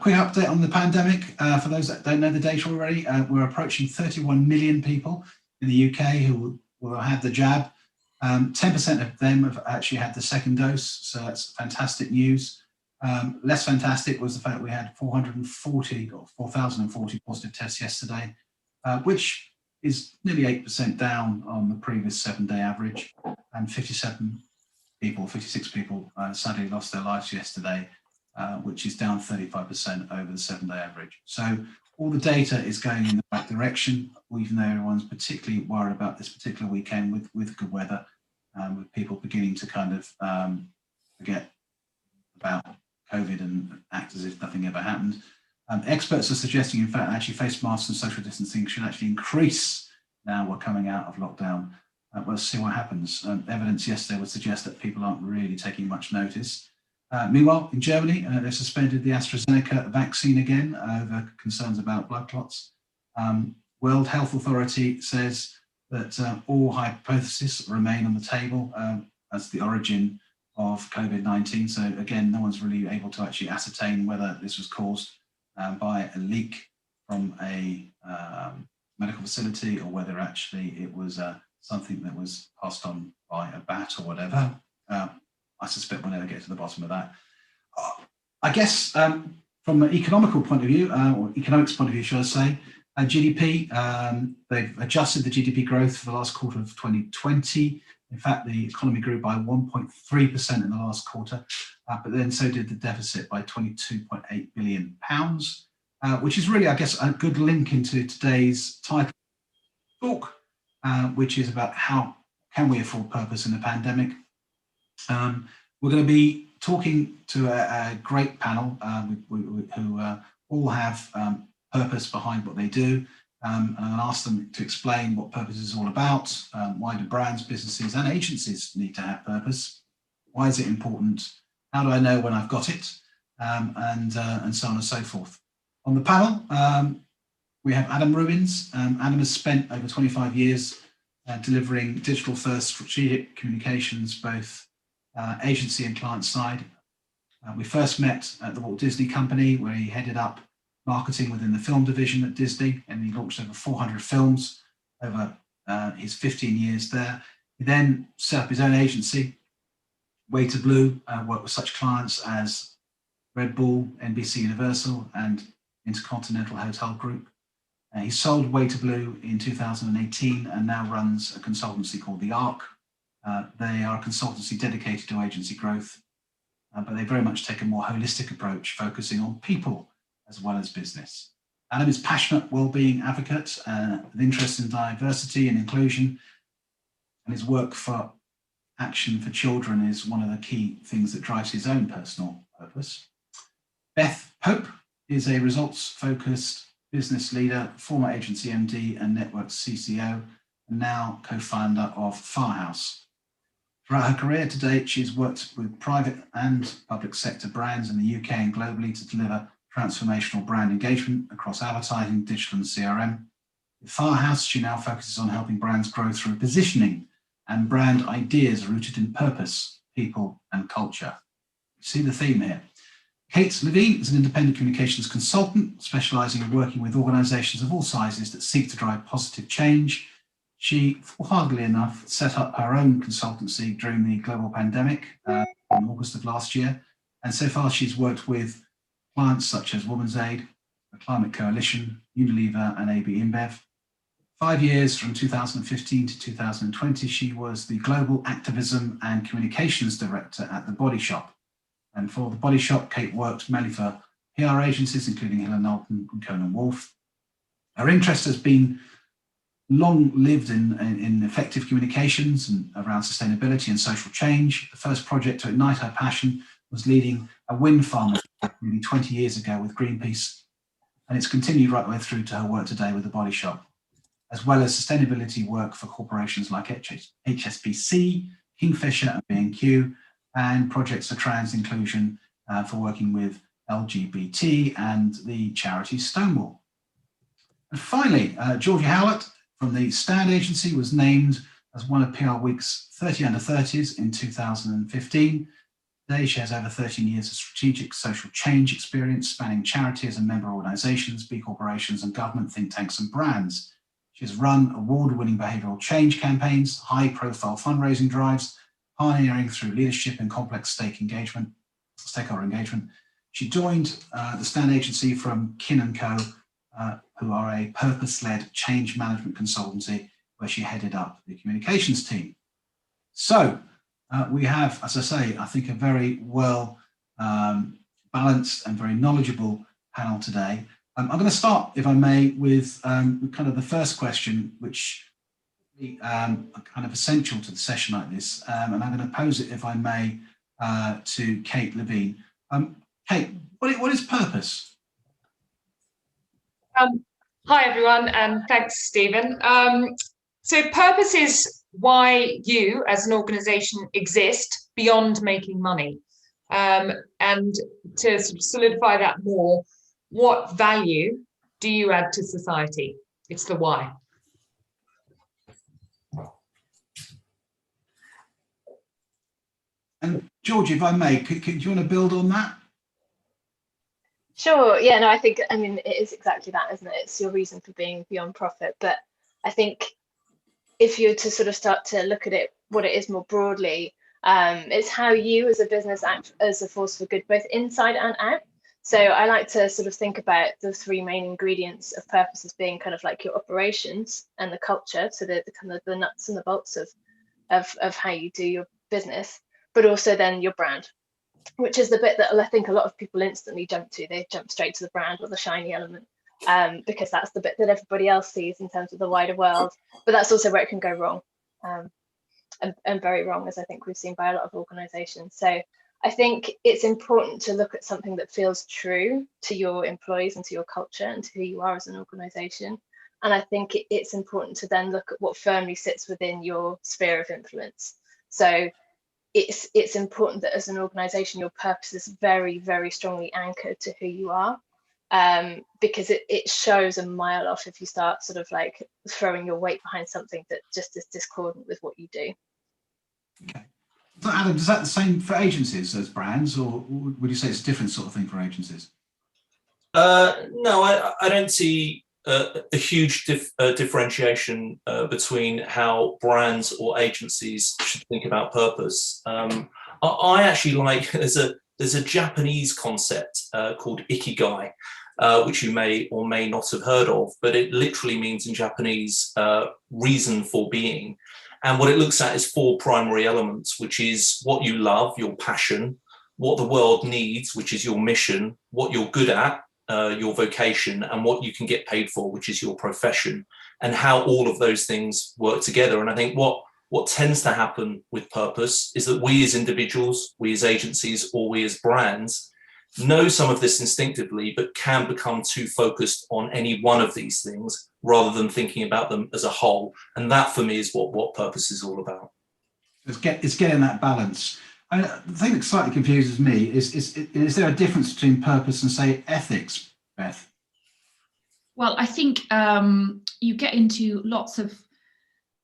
Quick update on the pandemic. For those that don't know the data already, we're approaching 31 million people in the UK who will have the jab. 10% of them have actually had the second dose, so that's fantastic news. Less fantastic was the fact that we had 4,040 positive tests yesterday, which is nearly 8% down on the previous 7-day average, and 56 people sadly lost their lives yesterday, which is down 35% over the 7-day average. So all the data is going in the right direction, even though everyone's particularly worried about this particular weekend with good weather, with people beginning to kind of forget about COVID and act as if nothing ever happened. Experts are suggesting, in fact, actually face masks and social distancing should actually increase now we're coming out of lockdown. We'll see what happens. Evidence yesterday would suggest that people aren't really taking much notice. Meanwhile, in Germany, they suspended the AstraZeneca vaccine again over concerns about blood clots. World Health Authority says that all hypotheses remain on the table as the origin of COVID-19. So again, no one's really able to actually ascertain whether this was caused by a leak from a medical facility, or whether actually it was something that was passed on by a bat or whatever. I suspect we'll never get to the bottom of that. I guess from an economical point of view, or economics point of view, should I say, GDP, they've adjusted the GDP growth for the last quarter of 2020. In fact, the economy grew by 1.3% in the last quarter, but then so did the deficit by £22.8 billion, which is really, I guess, a good link into today's title talk, which is about how can we afford purpose in a pandemic. We're going to be talking to a great panel who all have purpose behind what they do, and I'll ask them to explain what purpose is all about. Why do brands, businesses and agencies need to have purpose? Why is it important? How do I know when I've got it? And so on and so forth. On the panel, we have Adam Rubins. Adam has spent over 25 years delivering digital-first strategic communications, both agency and client side. We first met at the Walt Disney Company, where he headed up marketing within the film division at Disney, and he launched over 400 films over his 15 years there. He then set up his own agency, Way to Blue, worked with such clients as Red Bull, NBC Universal, and Intercontinental Hotel Group. He sold Way to Blue in 2018 and now runs a consultancy called The Arc. They are a consultancy dedicated to agency growth, but they very much take a more holistic approach, focusing on people as well as business. Adam is a passionate well-being advocate, an interest in diversity and inclusion, and his work for Action for Children is one of the key things that drives his own personal purpose. Beth Pope is a results-focused business leader, former agency MD and network CCO, and now co-founder of Firehaus. Throughout her career to date, she's worked with private and public sector brands in the UK and globally to deliver transformational brand engagement across advertising, digital and CRM. With Firehaus, she now focuses on helping brands grow through positioning and brand ideas rooted in purpose, people and culture. You see the theme here. Kate Levine is an independent communications consultant, specialising in working with organisations of all sizes that seek to drive positive change. She, full-heartedly enough, set up her own consultancy during the global pandemic in August of last year. And so far, she's worked with clients such as Women's Aid, the Climate Coalition, Unilever and AB InBev. 5 years from 2015 to 2020, she was the Global Activism and Communications Director at The Body Shop. And for The Body Shop, Kate worked mainly for PR agencies, including Hill & Knowlton and Conan Wolfe. Her interest has been long lived in effective communications and around sustainability and social change. The first project to ignite her passion was leading a wind farm nearly 20 years ago with Greenpeace, and it's continued right the way through to her work today with The Body Shop, as well as sustainability work for corporations like HSBC, Kingfisher and B&Q, and projects for trans inclusion for working with LGBT and the charity Stonewall. And finally, Georgie Howlett from the Stand Agency was named as one of PR Week's 30 under 30s in 2015. Today, she has over 13 years of strategic social change experience spanning charities and member organisations, B corporations and government think tanks and brands. She has run award-winning behavioural change campaigns, high-profile fundraising drives, pioneering through leadership and complex stakeholder engagement. She joined the Stand agency from Kin & Co, who are a purpose-led change management consultancy, where she headed up the communications team. So we have, as I say, I think a very well balanced and very knowledgeable panel today. I'm going to start, if I may, with kind of the first question, which is kind of essential to the session like this, and I'm going to pose it, if I may, to Kate Levine. Kate, what is purpose? Hi, everyone, and thanks, Stephen. So purpose is why you as an organisation exist beyond making money. And to sort of solidify that more, what value do you add to society? It's the why. And Georgie, if I may, do you want to build on that? Sure. Yeah, no, I mean, it is exactly that, isn't it? It's your reason for being beyond profit. But I think if you're to sort of start to look at it, what it is more broadly, it's how you as a business act as a force for good, both inside and out. So I like to sort of think about the three main ingredients of purpose as being kind of like your operations and the culture, so the kind of the nuts and the bolts of how you do your business, but also then your brand, which is the bit that I think a lot of people instantly jump to. They jump straight to the brand or the shiny element, because that's the bit that everybody else sees in terms of the wider world. But that's also where it can go wrong, and very wrong, as I think we've seen by a lot of organisations. So I think it's important to look at something that feels true to your employees and to your culture and to who you are as an organisation. And I think it's important to then look at what firmly sits within your sphere of influence. So it's important that as an organisation, your purpose is very, very strongly anchored to who you are, because it shows a mile off if you start sort of like throwing your weight behind something that just is discordant with what you do. Okay. So Adam, is that the same for agencies as brands, or would you say it's a different sort of thing for agencies? No, I don't see a huge differentiation between how brands or agencies should think about purpose. I actually like, there's a Japanese concept called ikigai, which you may or may not have heard of, but it literally means in Japanese reason for being. And what it looks at is four primary elements, which is what you love, your passion, what the world needs, which is your mission, what you're good at, your vocation, and what you can get paid for, which is your profession, and how all of those things work together. And I think what tends to happen with purpose is that we as individuals, we as agencies, or we as brands know some of this instinctively, but can become too focused on any one of these things rather than thinking about them as a whole. And that for me is what purpose is all about. It's getting that balance. I mean, the thing that slightly confuses me is there a difference between purpose and, say, ethics, Beth? Well, I think you get into lots of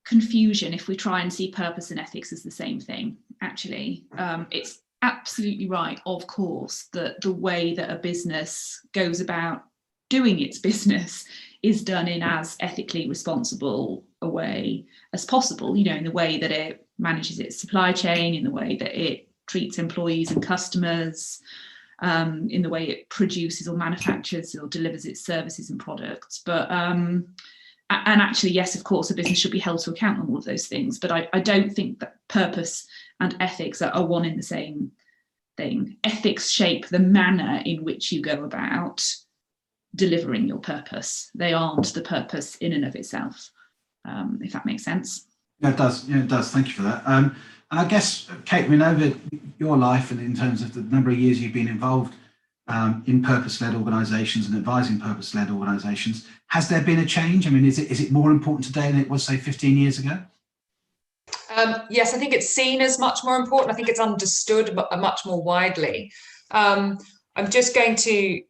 confusion if we try and see purpose and ethics as the same thing. Actually, it's absolutely right, of course, that the way that a business goes about doing its business is done in as ethically responsible a way as possible, you know, in the way that it manages its supply chain, in the way that it treats employees and customers, in the way it produces or manufactures or delivers its services and products. But and actually, yes, of course, a business should be held to account on all of those things. But I don't think that purpose and ethics are one in the same thing. Ethics shape the manner in which you go about delivering your purpose. They aren't the purpose in and of itself, if that makes sense. Yeah, it does. Yeah, it does. Thank you for that. And I guess, Kate, we know that your life and in terms of the number of years you've been involved in purpose-led organisations and advising purpose-led organisations, has there been a change? I mean, is it more important today than it was, say, 15 years ago? Yes, I think it's seen as much more important. I think it's understood much more widely. I'm just going to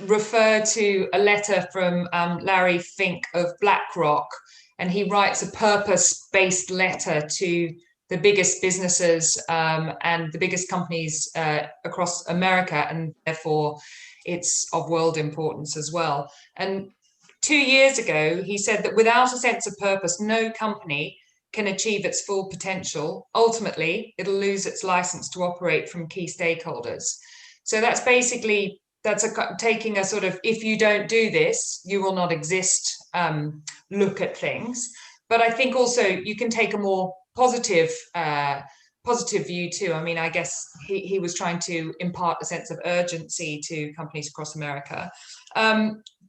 refer to a letter from Larry Fink of BlackRock, and he writes a purpose-based letter to the biggest businesses and the biggest companies across America, and therefore it's of world importance as well. And 2 years ago, he said that without a sense of purpose, no company can achieve its full potential. Ultimately, it'll lose its license to operate from key stakeholders. So that's basically, taking a sort of, if you don't do this, you will not exist look at things. But I think also you can take a more positive view too. I mean, I guess he was trying to impart a sense of urgency to companies across America.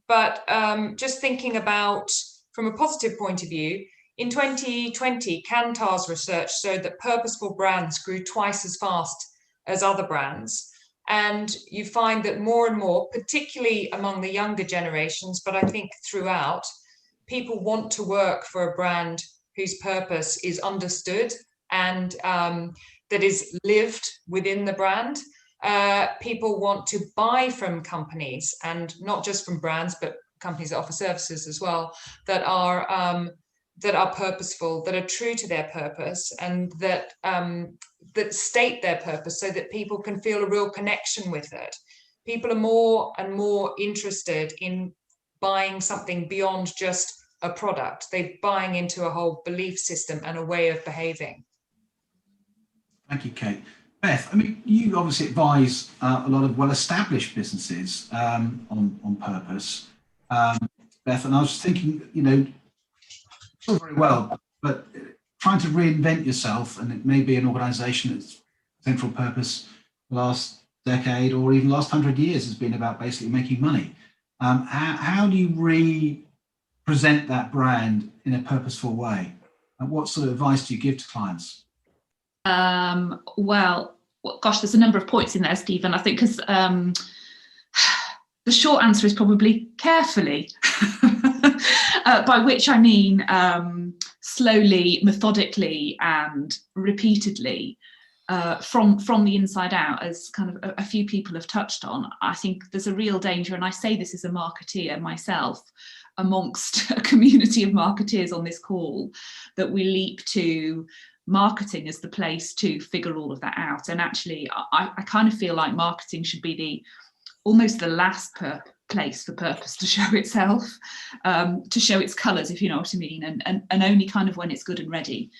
But just thinking about from a positive point of view, in 2020, Kantar's research showed that purposeful brands grew twice as fast as other brands. And you find that more and more, particularly among the younger generations, but I think throughout, people want to work for a brand whose purpose is understood and that is lived within the brand. People want to buy from companies, and not just from brands, but companies that offer services as well, that are purposeful, that are true to their purpose, and that state their purpose so that people can feel a real connection with it. People are more and more interested in buying something beyond just a product. They're buying into a whole belief system and a way of behaving. Thank you, Kate. Beth, I mean, you obviously advise a lot of well-established businesses on purpose. Beth, and I was thinking, you know, all very well, but trying to reinvent yourself, and it may be an organisation that's central purpose the last decade or even last 100 years has been about basically making money. How do you re-present that brand in a purposeful way? And what sort of advice do you give to clients? Well, gosh, there's a number of points in there, Stephen, I think, because the short answer is probably carefully, by which I mean slowly, methodically and repeatedly, from the inside out, as kind of a few people have touched on. I think there's a real danger, and I say this as a marketeer myself, amongst a community of marketeers on this call, that we leap to marketing as the place to figure all of that out. And actually, I kind of feel like marketing should be almost the last place for purpose to show itself, to show its colours, if you know what I mean, and only kind of when it's good and ready,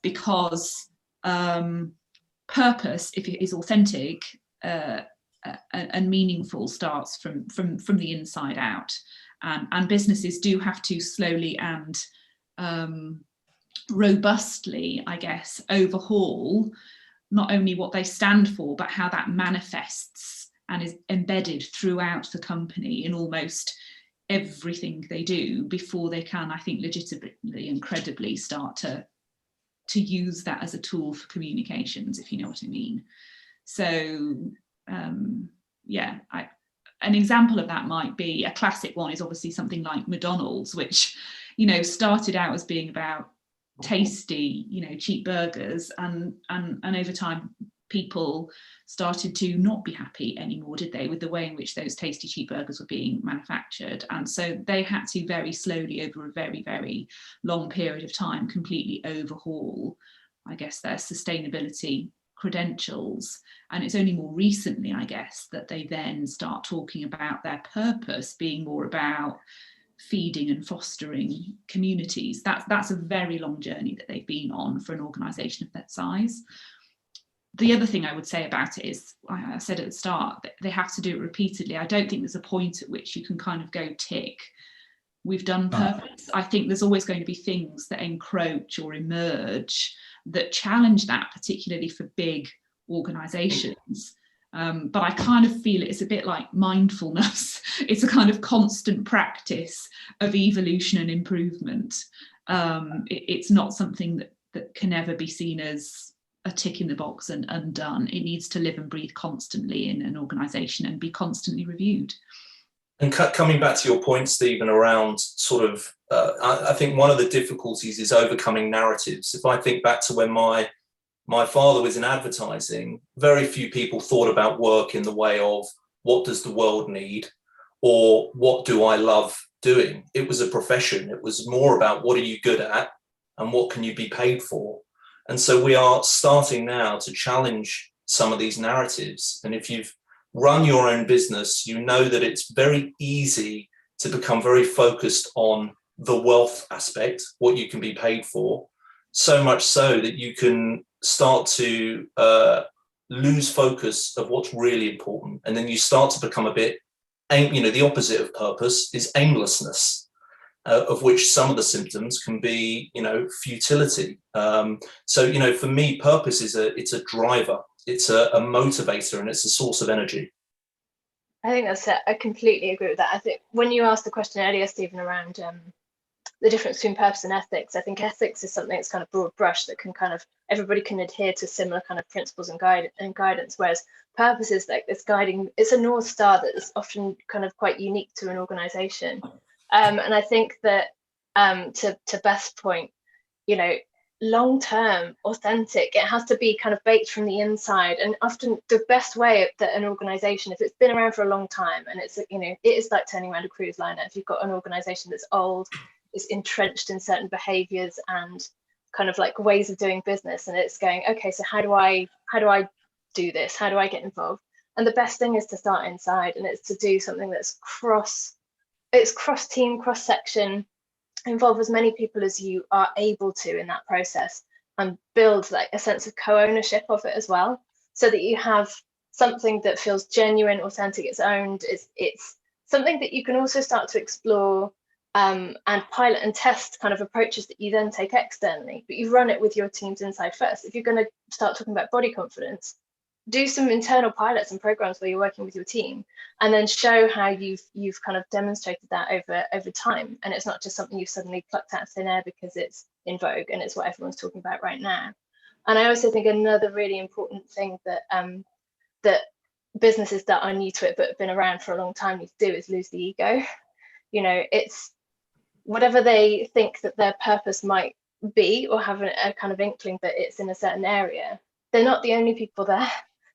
because purpose, if it is authentic and meaningful, starts from the inside out, and businesses do have to slowly and robustly, I guess, overhaul not only what they stand for, but how that manifests and is embedded throughout the company in almost everything they do before they can, I think, legitimately and credibly start to use that as a tool for communications, if you know what I mean. So yeah, an example of that might be, a classic one is obviously something like McDonald's, which, you know, started out as being about tasty, you know, cheap burgers, and over time people started to not be happy anymore, did they, with the way in which those tasty cheap burgers were being manufactured. And so they had to very slowly, over a very, very long period of time, completely overhaul, I guess, their sustainability credentials. And it's only more recently, I guess, that they then start talking about their purpose being more about feeding and fostering communities. That's a very long journey that they've been on for an organisation of that size. The other thing I would say about it is, I said at the start, that they have to do it repeatedly. I don't think there's a point at which you can kind of go tick, we've done purpose. I think there's always going to be things that encroach or emerge that challenge that, particularly for big organisations. But I kind of feel it's a bit like mindfulness. It's a kind of constant practice of evolution and improvement. It's not something that can ever be seen as a tick in the box and undone. It needs to live and breathe constantly in an organisation and be constantly reviewed. And coming back to your point, Stephen, around sort of, I think one of the difficulties is overcoming narratives. If I think back to when my father was in advertising, very few people thought about work in the way of what does the world need or what do I love doing. It was a profession. It was more about what are you good at and what can you be paid for. And so we are starting now to challenge some of these narratives. And if you've run your own business, you know that it's very easy to become very focused on the wealth aspect, what you can be paid for, so much so that you can start to lose focus of what's really important. And then you start to become a bit, the opposite of purpose is aimlessness. Of which some of the symptoms can be, futility. So, for me, purpose is it's a driver, it's a motivator, and it's a source of energy. I think that's it. I completely agree with that. I think when you asked the question earlier, Stephen, around the difference between purpose and ethics, I think ethics is something that's kind of broad brush that can everybody can adhere to similar kind of principles and guidance, whereas purpose is like this guiding, it's a North Star that is often kind of quite unique to an organization. And I think that to Beth's point, long-term, authentic, it has to be kind of baked from the inside. And often the best way that an organization, if it's been around for a long time, and it's, it is like turning around a cruise liner. If you've got an organization that's old, is entrenched in certain behaviors and kind of like ways of doing business, and it's going, okay, so how do I do this? How do I get involved? And the best thing is to start inside, and it's to do something that's cross-team, cross-section, involve as many people as you are able to in that process, and build like a sense of co-ownership of it as well, so that you have something that feels genuine, authentic, it's owned. It's something that you can also start to explore and pilot and test kind of approaches that you then take externally, but you run it with your teams inside first. If you're going to start talking about body confidence, do some internal pilots and programs where you're working with your team, and then show how you've kind of demonstrated that over time. And it's not just something you've suddenly plucked out of thin air because it's in vogue and it's what everyone's talking about right now. And I also think another really important thing that that businesses that are new to it but have been around for a long time need to do is lose the ego. It's whatever they think that their purpose might be, or have a kind of inkling that it's in a certain area. They're not the only people there.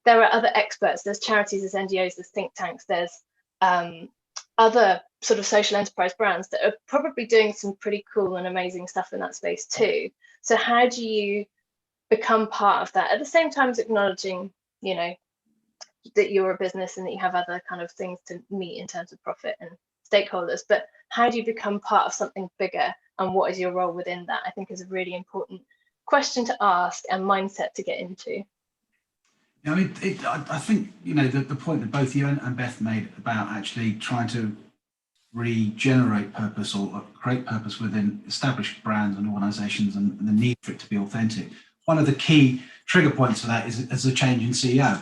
There are other experts, there's charities, there's NGOs, there's think tanks, there's other sort of social enterprise brands that are probably doing some pretty cool and amazing stuff in that space too. So how do you become part of that, at the same time as acknowledging, that you're a business and that you have other kind of things to meet in terms of profit and stakeholders, but how do you become part of something bigger, and what is your role within that? I think is a really important question to ask and mindset to get into. I mean, I think, the point that both you and Beth made about actually trying to regenerate purpose or create purpose within established brands and organizations, and the need for it to be authentic. One of the key trigger points for that is a change in CEO.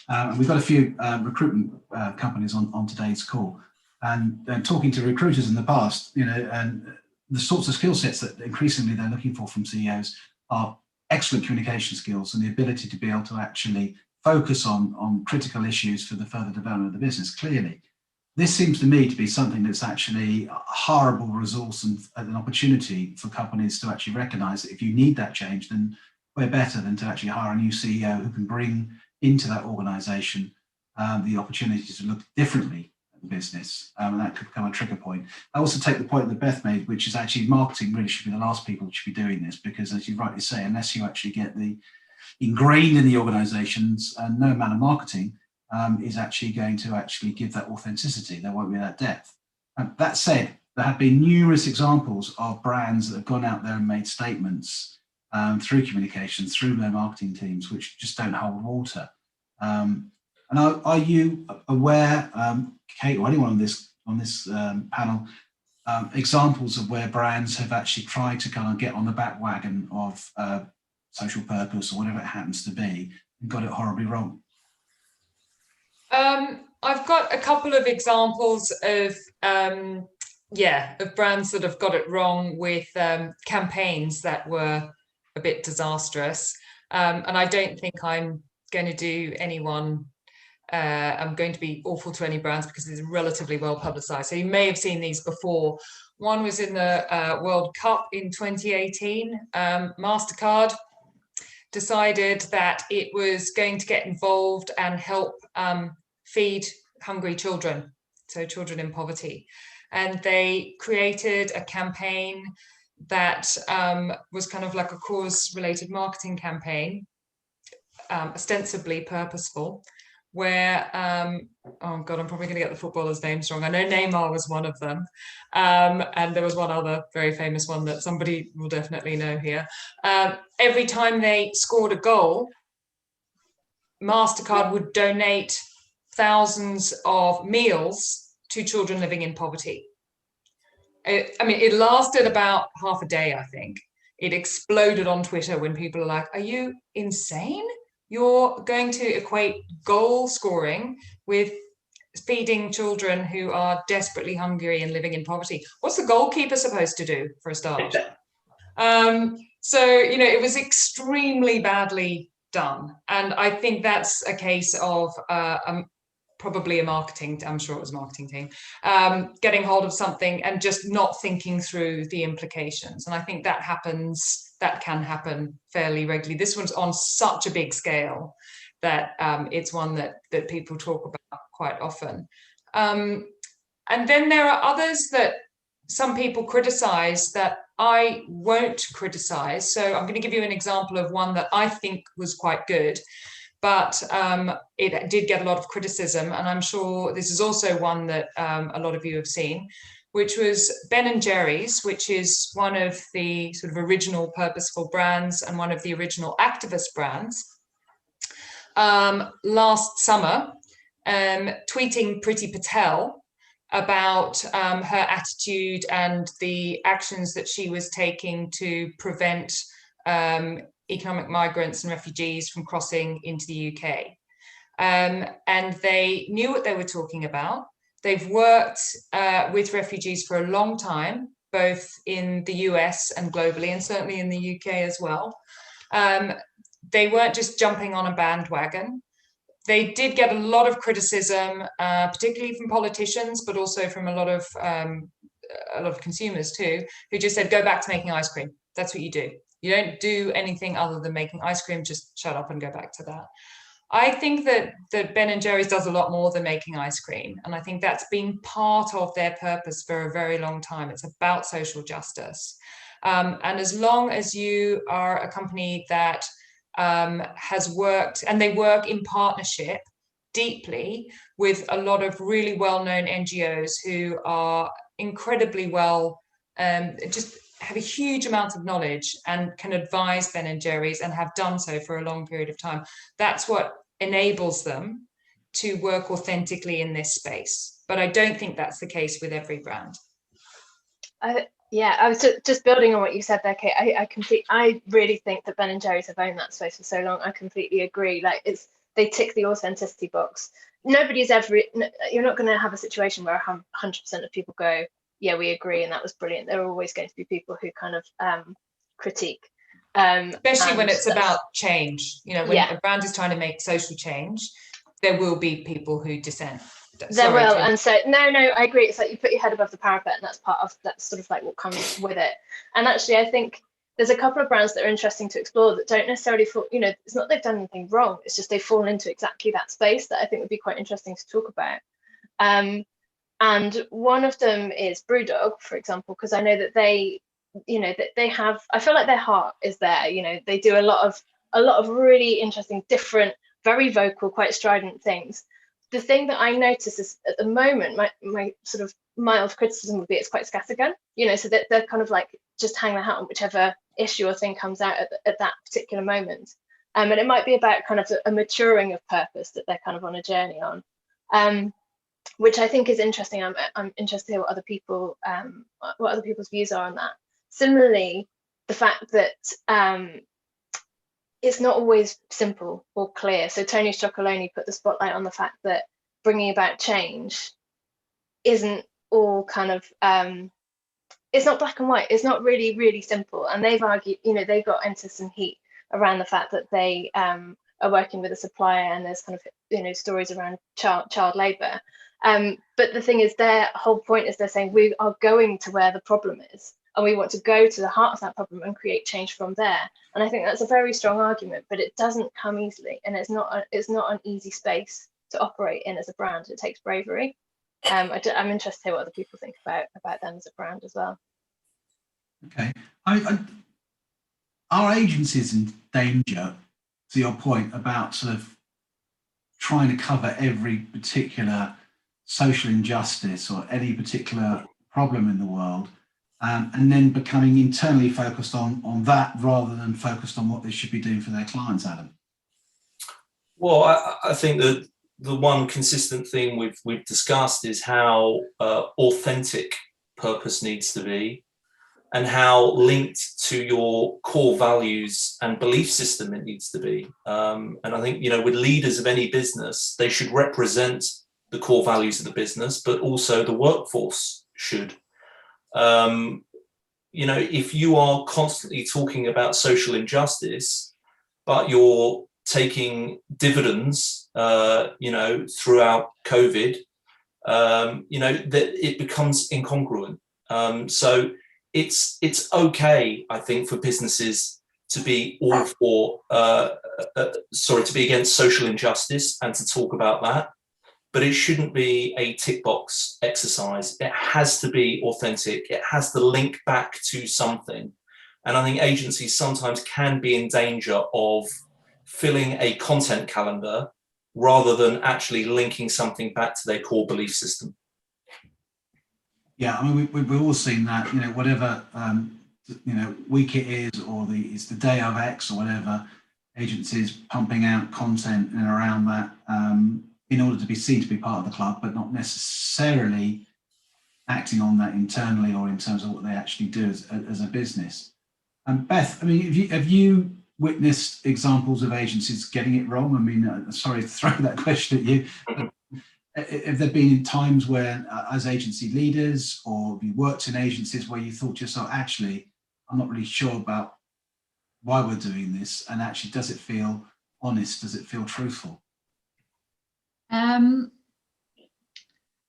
And we've got a few recruitment companies on today's call, and talking to recruiters in the past, and the sorts of skill sets that increasingly they're looking for from CEOs are excellent communication skills and the ability to be able to actually focus on critical issues for the further development of the business. Clearly, this seems to me to be something that's actually a horrible resource and an opportunity for companies to actually recognize that if you need that change, then we're better than to actually hire a new CEO who can bring into that organization the opportunity to look differently at the business, and that could become a trigger point. I also take the point that Beth made, which is actually marketing really should be the last people who should be doing this, because as you rightly say, unless you actually get the ingrained in the organizations, and no amount of marketing is actually going to actually give that authenticity. There won't be that depth. That said, there have been numerous examples of brands that have gone out there and made statements through communications, through their marketing teams, which just don't hold water. And are you aware, Kate, or anyone on this panel, examples of where brands have actually tried to kind of get on the back wagon of social purpose or whatever it happens to be, and got it horribly wrong? I've got a couple of examples of brands that have got it wrong with campaigns that were a bit disastrous. And I don't think I'm going to do anyone, I'm going to be awful to any brands because it's relatively well publicized. So you may have seen these before. One was in the World Cup in 2018. MasterCard decided that it was going to get involved and help feed hungry children, so children in poverty. And they created a campaign that was kind of like a cause-related marketing campaign, ostensibly purposeful, where, oh God, I'm probably going to get the footballers' names wrong. I know Neymar was one of them. And there was one other very famous one that somebody will definitely know here. Every time they scored a goal, MasterCard would donate thousands of meals to children living in poverty. It lasted about half a day, I think. It exploded on Twitter when people are like, are you insane? You're going to equate goal scoring with feeding children who are desperately hungry and living in poverty. What's the goalkeeper supposed to do, for a start? So, it was extremely badly done. And I think that's a case of probably I'm sure it was a marketing team, getting hold of something and just not thinking through the implications. And I think that can happen fairly regularly. This one's on such a big scale that it's one that people talk about quite often. And then there are others that some people criticize that I won't criticize. So I'm going to give you an example of one that I think was quite good, but it did get a lot of criticism. And I'm sure this is also one that a lot of you have seen, which was Ben & Jerry's, which is one of the sort of original purposeful brands and one of the original activist brands. Last summer, tweeting Priti Patel about her attitude and the actions that she was taking to prevent economic migrants and refugees from crossing into the UK. And they knew what they were talking about. They've worked with refugees for a long time, both in the US and globally, and certainly in the UK as well. They weren't just jumping on a bandwagon. They did get a lot of criticism, particularly from politicians, but also from a lot of consumers too, who just said, go back to making ice cream. That's what you do. You don't do anything other than making ice cream, just shut up and go back to that. I think that Ben & Jerry's does a lot more than making ice cream. And I think that's been part of their purpose for a very long time. It's about social justice. And as long as you are a company that has worked, and they work in partnership deeply with a lot of really well-known NGOs who are incredibly well, just have a huge amount of knowledge and can advise Ben & Jerry's and have done so for a long period of time. That's what enables them to work authentically in this space. But I don't think that's the case with every brand. Yeah, I was just building on what you said there, Kate. I really think that Ben & Jerry's have owned that space for so long. I completely agree. Like, they tick the authenticity box. You're not going to have a situation where 100% of people go, yeah, we agree, and that was brilliant. There are always going to be people who kind of critique. Especially when it's about change. When a brand is trying to make social change, there will be people who dissent. And so no, I agree. It's like you put your head above the parapet, and that's sort of like what comes with it. And actually, I think there's a couple of brands that are interesting to explore that don't necessarily fall, it's not they've done anything wrong, it's just they fall into exactly that space that I think would be quite interesting to talk about. And one of them is Brewdog, for example, because I know that they have, I feel like their heart is there. They do a lot of really interesting, different, very vocal, quite strident things. The thing that I notice is at the moment, my sort of mild criticism would be it's quite scattergun, so that they're kind of like just hang their hat on whichever issue or thing comes out at that particular moment. And it might be about kind of a maturing of purpose that they're kind of on a journey on. Which I think is interesting. I'm interested to hear what other people's views are on that. Similarly, the fact that it's not always simple or clear. So Tony Chocolonely put the spotlight on the fact that bringing about change isn't all kind of it's not black and white. It's not really, really simple. And they've argued, they got into some heat around the fact that they are working with a supplier, and there's kind of stories around child labour. But the thing is, their whole point is they're saying we are going to where the problem is, and we want to go to the heart of that problem and create change from there. And I think that's a very strong argument, but it doesn't come easily, and it's not an easy space to operate in as a brand. It takes bravery. I'm interested to hear what other people think about them as a brand as well. Okay. Are agencies in danger, to your point about sort of trying to cover every particular social injustice or any particular problem in the world, and then becoming internally focused on that rather than focused on what they should be doing for their clients, Adam? Well, I think that the one consistent theme we've discussed is how authentic purpose needs to be, and how linked to your core values and belief system it needs to be. And I think, with leaders of any business, they should represent the core values of the business, but also the workforce should. If you are constantly talking about social injustice, but you're taking dividends, throughout COVID, that it becomes incongruent. So it's okay, I think, for businesses to be all for, to be against social injustice and to talk about that, but it shouldn't be a tick box exercise. It has to be authentic. It has to link back to something. And I think agencies sometimes can be in danger of filling a content calendar rather than actually linking something back to their core belief system. Yeah, I mean, we've all seen that, whatever, week it is, or it's the day of X or whatever, agencies pumping out content and around that in order to be seen to be part of the club, but not necessarily acting on that internally or in terms of what they actually do as a business. Beth, I mean, have you witnessed examples of agencies getting it wrong? I mean, sorry to throw that question at you, but have there been times where, as agency leaders, or have you worked in agencies where you thought to yourself, actually, I'm not really sure about why we're doing this, and actually, does it feel honest? Does it feel truthful?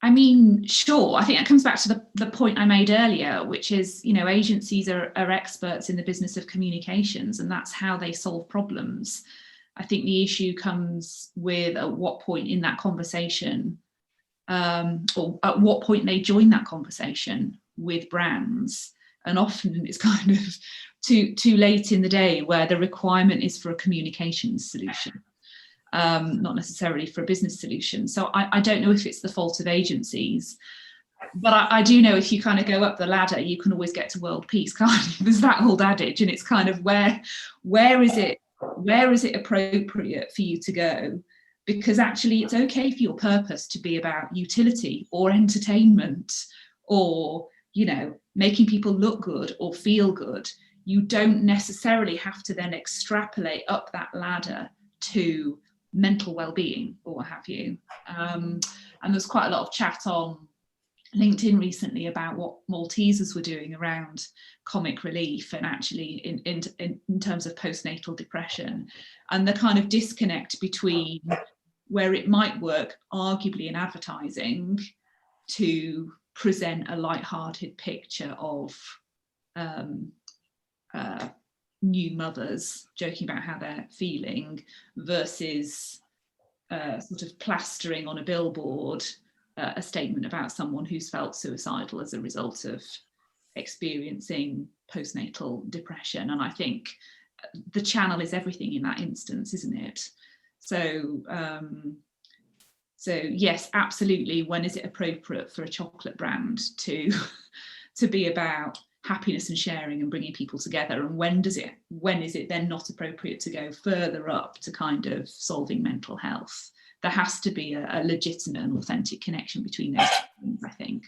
I mean, sure. I think that comes back to the point I made earlier, which is, agencies are experts in the business of communications, and that's how they solve problems. I think the issue comes with at what point in that conversation, or at what point they join that conversation with brands. And often it's kind of too late in the day, where the requirement is for a communications solution, not necessarily for a business solution. So I don't know if it's the fault of agencies, but I do know if you kind of go up the ladder, you can always get to world peace, can't you? There's that old adage, and it's kind of where is it appropriate for you to go? Because actually it's okay for your purpose to be about utility or entertainment, or making people look good or feel good. You don't necessarily have to then extrapolate up that ladder to mental well-being or what have you. And there's quite a lot of chat on LinkedIn recently about what Maltesers were doing around comic relief, and actually in terms of postnatal depression, and the kind of disconnect between where it might work arguably in advertising to present a light-hearted picture of new mothers joking about how they're feeling, versus sort of plastering on a billboard a statement about someone who's felt suicidal as a result of experiencing postnatal depression. And I think the channel is everything in that instance, isn't it? So yes, absolutely. When is it appropriate for a chocolate brand to be about happiness and sharing and bringing people together, and when is it then not appropriate to go further up to kind of solving mental health? There has to be a legitimate and authentic connection between those two things, I think,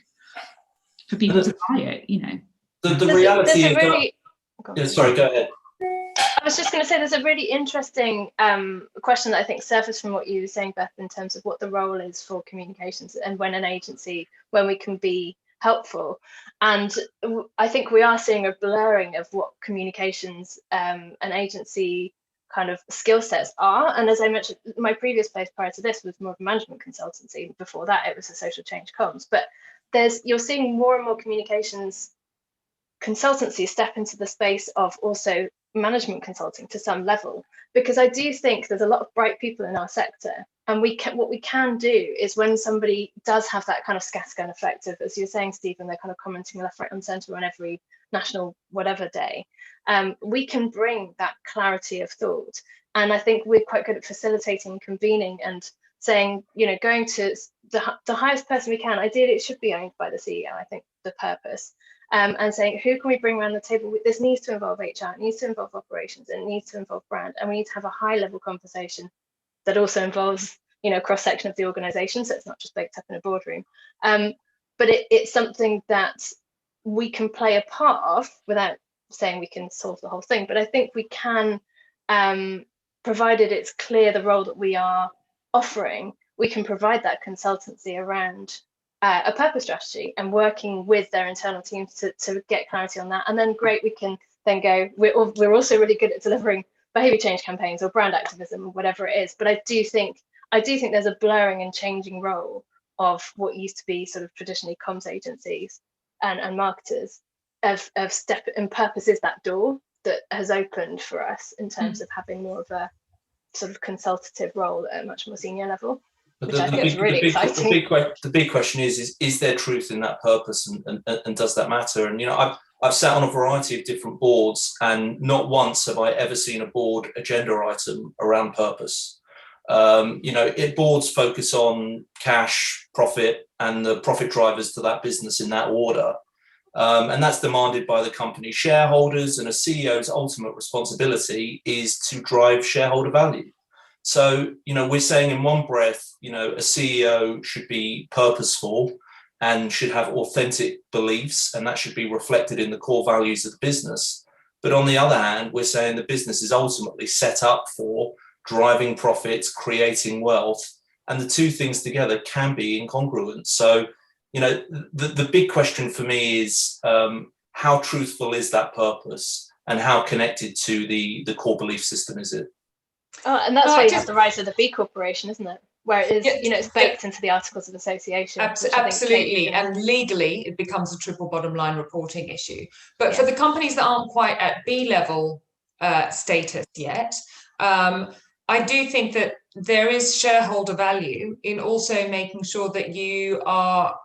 for people to buy it. The reality is really... sorry, go ahead. I was just going to say, there's a really interesting question that I think surfaced from what you were saying, Beth, in terms of what the role is for communications and when we can be helpful. And I think we are seeing a blurring of what communications and agency kind of skill sets are. And as I mentioned, my previous place prior to this was more of a management consultancy. Before that, it was a social change comms. But you're seeing more and more communications consultancy step into the space of also management consulting to some level, because I do think there's a lot of bright people in our sector, and what we can do is, when somebody does have that kind of scattergun effect of, as you're saying, Stephen, they're kind of commenting left, right and centre on every national whatever day, we can bring that clarity of thought. And I think we're quite good at facilitating, convening, and saying, going to the highest person we can. Ideally, it should be owned by the CEO, I think, the purpose. And saying, who can we bring around the table? This needs to involve HR, it needs to involve operations, it needs to involve brand, and we need to have a high-level conversation that also involves, cross-section of the organisation, so it's not just baked up in a boardroom. But it's something that we can play a part of, without saying we can solve the whole thing. But I think we can, provided it's clear the role that we are offering, we can provide that consultancy around a purpose strategy and working with their internal teams to get clarity on that. And then great, we can then go, we're also really good at delivering behavior change campaigns or brand activism or whatever it is. But I do think there's a blurring and changing role of what used to be sort of traditionally comms agencies and marketers of step, and purpose is that door that has opened for us in terms of having more of a sort of consultative role at a much more senior level. But which I think is really exciting. The big question is there truth in that purpose, and does that matter? And I've sat on a variety of different boards, and not once have I ever seen a board agenda item around purpose. Boards focus on cash, profit, and the profit drivers to that business in that order. And that's demanded by the company shareholders, and a CEO's ultimate responsibility is to drive shareholder value. So, we're saying in one breath, a CEO should be purposeful and should have authentic beliefs, and that should be reflected in the core values of the business. But on the other hand, we're saying the business is ultimately set up for driving profits, creating wealth, and the two things together can be incongruent. So, the big question for me is, how truthful is that purpose, and how connected to the core belief system is it? Oh, and that's why you have the rise of the B Corporation, isn't it? Where it is, it's baked into the Articles of Association. Absolutely, and legally it becomes a triple bottom line reporting issue. But for the companies that aren't quite at B level status yet, I do think that there is shareholder value in also making sure that you are.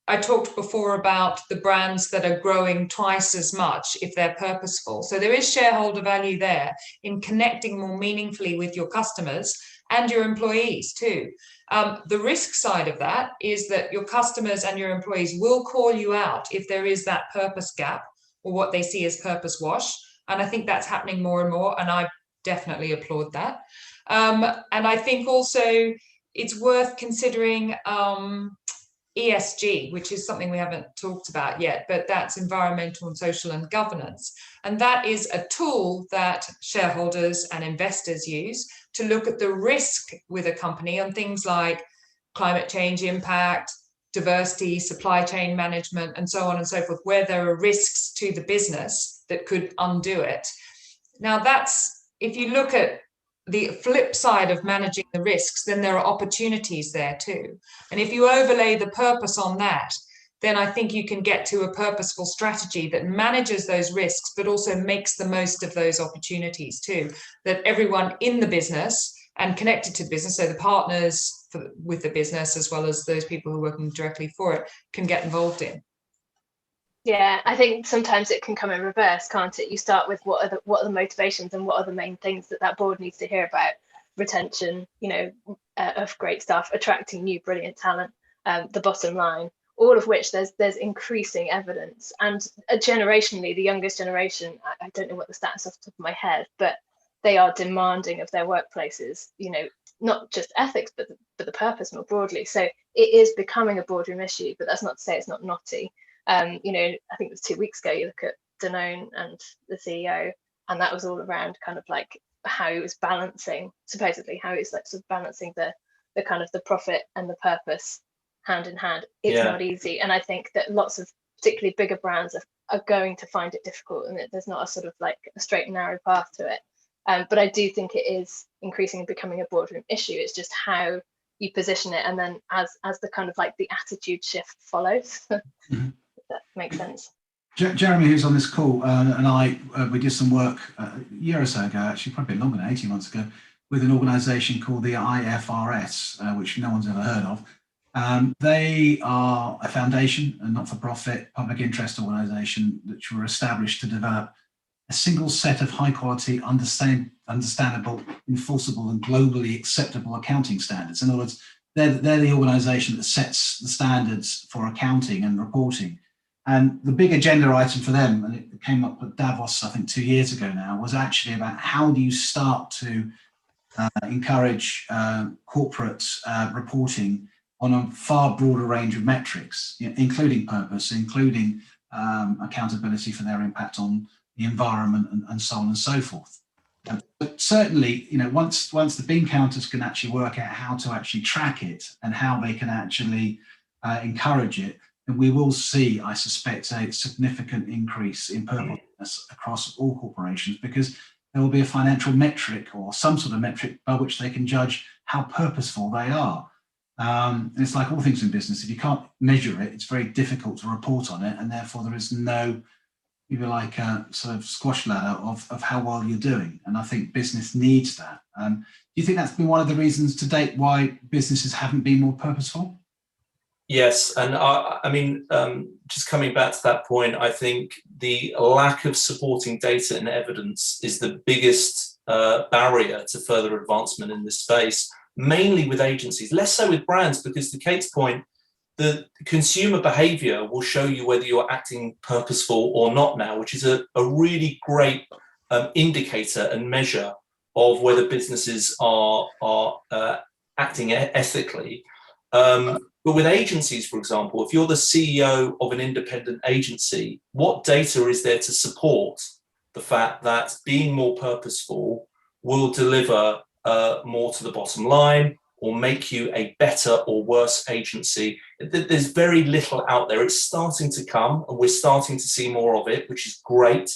I talked before about the brands that are growing twice as much if they're purposeful. So there is shareholder value there in connecting more meaningfully with your customers and your employees too. The risk side of that is that your customers and your employees will call you out if there is that purpose gap or what they see as purpose wash. And I think that's happening more and more, and I definitely applaud that. And I think also it's worth considering ESG, which is something we haven't talked about yet, but that's environmental and social and governance. And that is a tool that shareholders and investors use to look at the risk with a company on things like climate change impact, diversity, supply chain management, and so on and so forth, where there are risks to the business that could undo it. Now, that's, if you look at the flip side of managing the risks, then there are opportunities there too. And if you overlay the purpose on that, then I think you can get to a purposeful strategy that manages those risks, but also makes the most of those opportunities too, that everyone in the business and connected to the business, so the partners with the business, as well as those people who are working directly for it, can get involved in. Yeah, I think sometimes it can come in reverse, can't it? You start with what are the motivations and what are the main things that board needs to hear about: retention, of great staff, attracting new brilliant talent, the bottom line, all of which there's increasing evidence. And generationally, the youngest generation, I don't know what the stats off the top of my head, but they are demanding of their workplaces, not just ethics, but the purpose more broadly. So it is becoming a boardroom issue, but that's not to say it's not knotty. I think it was 2 weeks ago, you look at Danone and the CEO, and that was all around kind of like how he was balancing, supposedly how he's like sort of balancing the kind of the profit and the purpose hand in hand. It's not easy, and I think that lots of particularly bigger brands are going to find it difficult, and there's not a sort of like a straight and narrow path to it. But I do think it is increasingly becoming a boardroom issue. It's just how you position it, and then as the kind of like the attitude shift follows. If that makes sense. Jeremy, who's on this call, and I, we did some work a year or so ago, actually probably longer than 18 months ago, with an organisation called the IFRS, which no one's ever heard of. They are a foundation, a not-for-profit public interest organisation which were established to develop a single set of high-quality, understandable, enforceable and globally acceptable accounting standards. In other words, they're the organisation that sets the standards for accounting and reporting. And the big agenda item for them, and it came up at Davos, I think 2 years ago now, was actually about how do you start to encourage corporate reporting on a far broader range of metrics, including purpose, including accountability for their impact on the environment and so on and so forth. But certainly, once the bean counters can actually work out how to actually track it and how they can actually encourage it, then we will see, I suspect, a significant increase in purposefulness across all corporations, because there will be a financial metric or some sort of metric by which they can judge how purposeful they are. It's like all things in business. If you can't measure it, it's very difficult to report on it, and therefore there is no, if you like, a sort of squash ladder of how well you're doing. And I think business needs that. Do you think that's been one of the reasons to date why businesses haven't been more purposeful? Yes, and I mean, just coming back to that point, I think the lack of supporting data and evidence is the biggest barrier to further advancement in this space, mainly with agencies, less so with brands, because to Kate's point, the consumer behavior will show you whether you're acting purposeful or not now, which is a really great indicator and measure of whether businesses are acting ethically. But with agencies, for example, if you're the CEO of an independent agency, what data is there to support the fact that being more purposeful will deliver more to the bottom line or make you a better or worse agency? There's very little out there. It's starting to come, and we're starting to see more of it, which is great.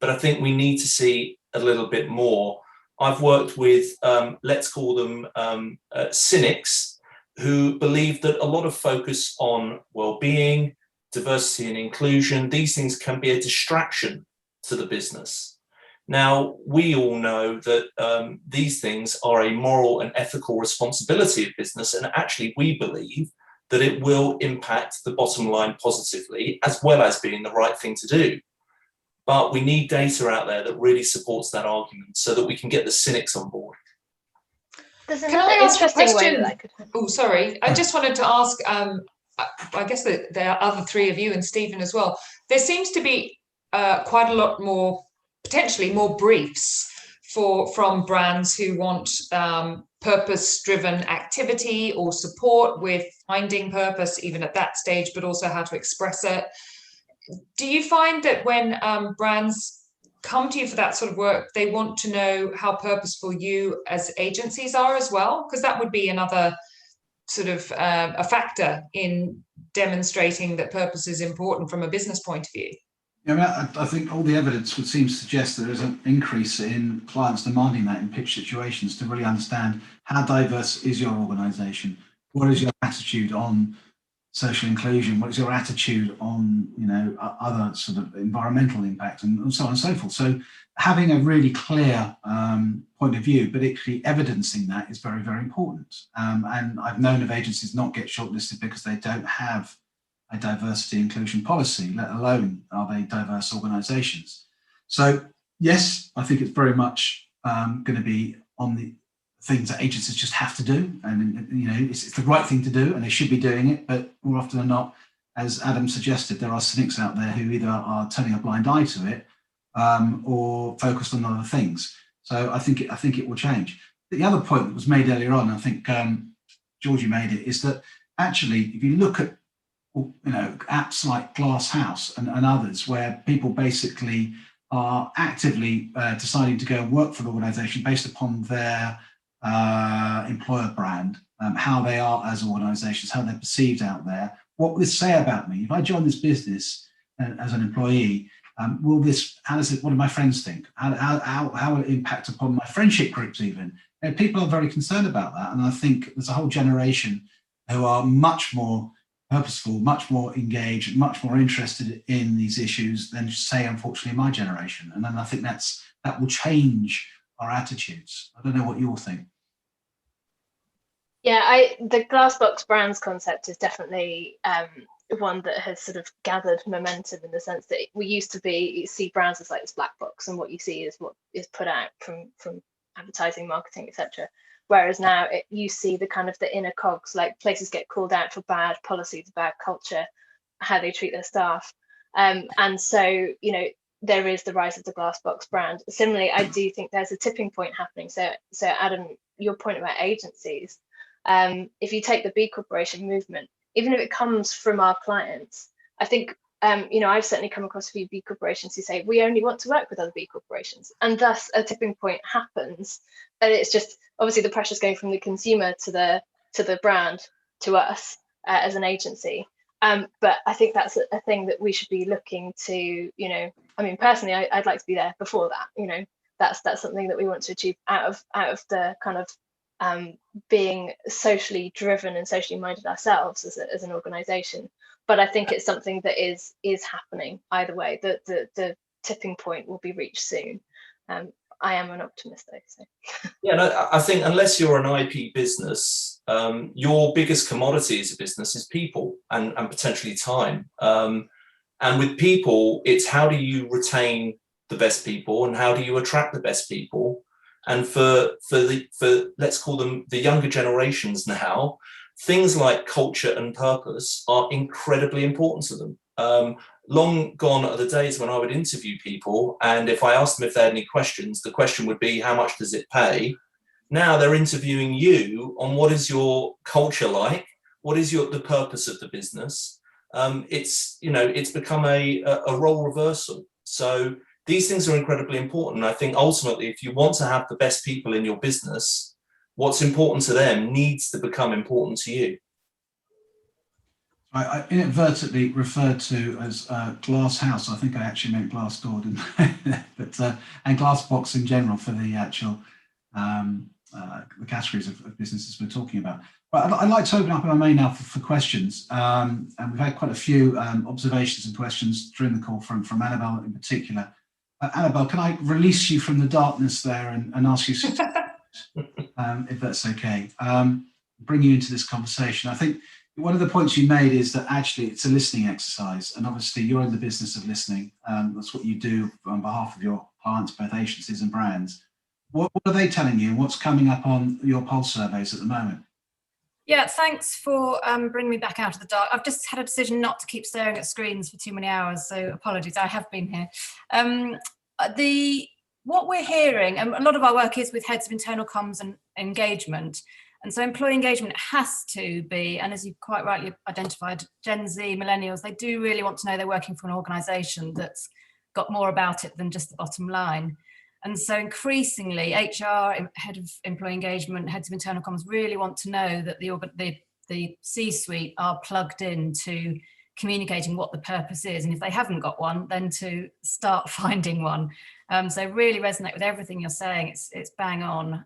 But I think we need to see a little bit more. I've worked with, let's call them cynics, who believe that a lot of focus on well-being, diversity and inclusion, these things can be a distraction to the business. Now, we all know that these things are a moral and ethical responsibility of business, and actually we believe that it will impact the bottom line positively, as well as being the right thing to do. But we need data out there that really supports that argument so that we can get the cynics on board. Can I ask a question? Oh, sorry. I just wanted to ask, I guess that there are other three of you and Stephen as well. There seems to be quite a lot more, potentially more briefs from brands who want purpose-driven activity or support with finding purpose, even at that stage, but also how to express it. Do you find that when brands come to you for that sort of work, they want to know how purposeful you as agencies are as well? Because that would be another sort of a factor in demonstrating that purpose is important from a business point of view. Yeah, I think all the evidence would seem to suggest that there is an increase in clients demanding that in pitch situations, to really understand how diverse is your organisation, what is your attitude on social inclusion, what is your attitude on other sort of environmental impact, and so on and so forth. So having a really clear point of view, but actually evidencing that, is very, very important. And I've known of agencies not get shortlisted because they don't have a diversity inclusion policy, let alone are they diverse organisations. So yes, I think it's very much going to be on the things that agencies just have to do, and it's the right thing to do, and they should be doing it. But more often than not, as Adam suggested, there are cynics out there who either are turning a blind eye to it or focused on other things. So I think it will change. The other point that was made earlier on, I think Georgie made it, is that actually, if you look at apps like Glasshouse and others, where people basically are actively deciding to go and work for an organisation based upon their employer brand, how they are as organisations, how they're perceived out there. What will this say about me? If I join this business as an employee, how do my friends think? How will it impact upon my friendship groups even? People are very concerned about that. And I think there's a whole generation who are much more purposeful, much more engaged, much more interested in these issues than, say, unfortunately, my generation. And then I think that will change our attitudes. I don't know what you all think. Yeah, the glass box brands concept is definitely one that has sort of gathered momentum, in the sense that we used to see brands as like this black box, and what you see is what is put out from advertising, marketing, etc. Whereas now you see the kind of the inner cogs, like places get called out for bad policies, bad culture, how they treat their staff. And so, you know, there is the rise of the glass box brand. Similarly, I do think there's a tipping point happening. So Adam, your point about agencies, if you take the B Corporation movement, even if it comes from our clients, I think, you know, I've certainly come across a few B Corporations who say, we only want to work with other B Corporations. And thus a tipping point happens. And it's just, obviously the pressure's going from the consumer to the brand, to us as an agency. But I think that's a thing that we should be looking to, you know, I mean, personally, I'd like to be there before that, you know, that's something that we want to achieve out of the kind of being socially driven and socially minded ourselves as an organization. But I think it's something that is happening either way. The tipping point will be reached soon. I am an optimist, though. So. Yeah, no, I think unless you're an IP business, your biggest commodity as a business is people and potentially time. And with people, it's how do you retain the best people and how do you attract the best people? And for let's call them the younger generations now, things like culture and purpose are incredibly important to them. Long gone are the days when I would interview people, and if I asked them if they had any questions, the question would be, how much does it pay? Now they're interviewing you on what is your culture like, what is the purpose of the business. It's become a role reversal. So these things are incredibly important. I think ultimately, if you want to have the best people in your business, what's important to them needs to become important to you. I inadvertently referred to as glass house. I think I actually meant glass door, didn't I? But and glass box in general for the actual the categories of businesses we're talking about. But I'd like to open up, if I may, now for questions. And we've had quite a few observations and questions during the call from Annabelle in particular. Annabelle, can I release you from the darkness there and ask you some if that's okay? Bring you into this conversation. I think one of the points you made is that actually it's a listening exercise, and obviously you're in the business of listening. That's what you do on behalf of your clients, both agencies and brands. What are they telling you? What's coming up on your pulse surveys at the moment? Yeah, thanks for bringing me back out of the dark. I've just had a decision not to keep staring at screens for too many hours, so apologies, I have been here. What we're hearing, and a lot of our work is with heads of internal comms and engagement, and so employee engagement has to be, and as you quite rightly identified, Gen Z, millennials, they do really want to know they're working for an organisation that's got more about it than just the bottom line. And so increasingly, HR, head of employee engagement, heads of internal comms really want to know that the C-suite are plugged into communicating what the purpose is. And if they haven't got one, then to start finding one. So really resonate with everything you're saying. It's bang on.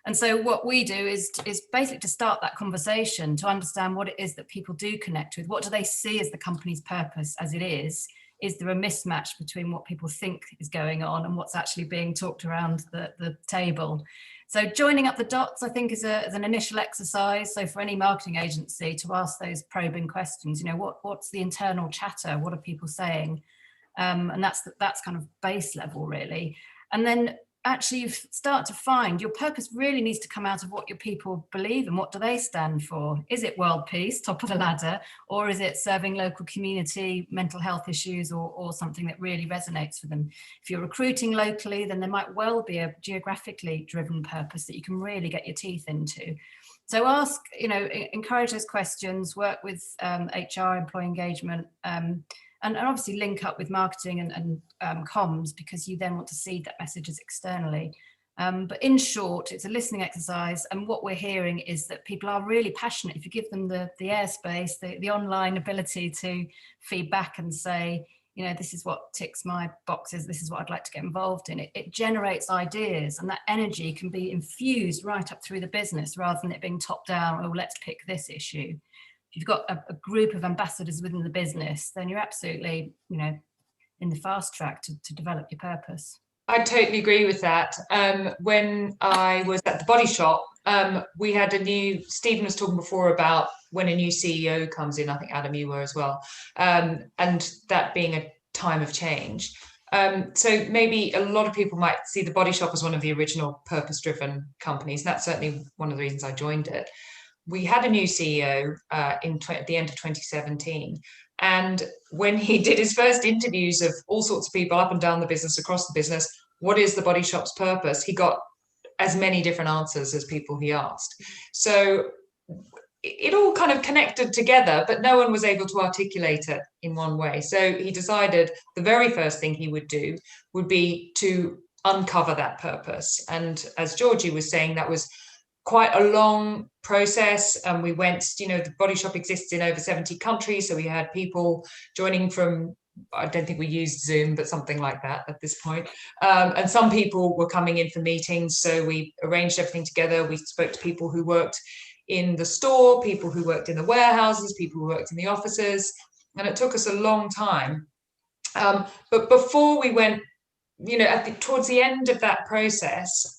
And so what we do is basically to start that conversation, to understand what it is that people do connect with. What do they see as the company's purpose as it is? Is there a mismatch between what people think is going on and what's actually being talked around the table? So joining up the dots, I think, is an initial exercise. So for any marketing agency to ask those probing questions, you know, what's the internal chatter? What are people saying? And that's kind of base level, really. And then actually you start to find your purpose really needs to come out of what your people believe and what do they stand for. Is it world peace, top of the ladder, or is it serving local community, mental health issues, or something that really resonates for them? If you're recruiting locally, then there might well be a geographically driven purpose that you can really get your teeth into. So ask, you know, encourage those questions, work with HR, employee engagement, and obviously link up with marketing and comms, because you then want to seed that messages externally. But in short, it's a listening exercise. And what we're hearing is that people are really passionate. If you give them the airspace, the online ability to feed back and say, you know, this is what ticks my boxes, this is what I'd like to get involved in. It generates ideas, and that energy can be infused right up through the business rather than it being top down, oh, let's pick this issue. if you've got a group of ambassadors within the business, then you're absolutely, you know, in the fast track to develop your purpose. I totally agree with that. When I was at the Body Shop, we had Stephen was talking before about when a new CEO comes in, I think Adam, you were as well, and that being a time of change. So maybe a lot of people might see the Body Shop as one of the original purpose-driven companies. And that's certainly one of the reasons I joined it. We had a new CEO at the end of 2017. And when he did his first interviews of all sorts of people up and down the business, across the business, what is the Body Shop's purpose? He got as many different answers as people he asked. So it all kind of connected together, but no one was able to articulate it in one way. So he decided the very first thing he would do would be to uncover that purpose. And as Georgie was saying, that was quite a long process. And we went, you know, the Body Shop exists in over 70 countries. So we had people joining from, I don't think we used Zoom, but something like that at this point. And some people were coming in for meetings. So we arranged everything together. We spoke to people who worked in the store, people who worked in the warehouses, people who worked in the offices. And it took us a long time. But before we went, you know, towards the end of that process,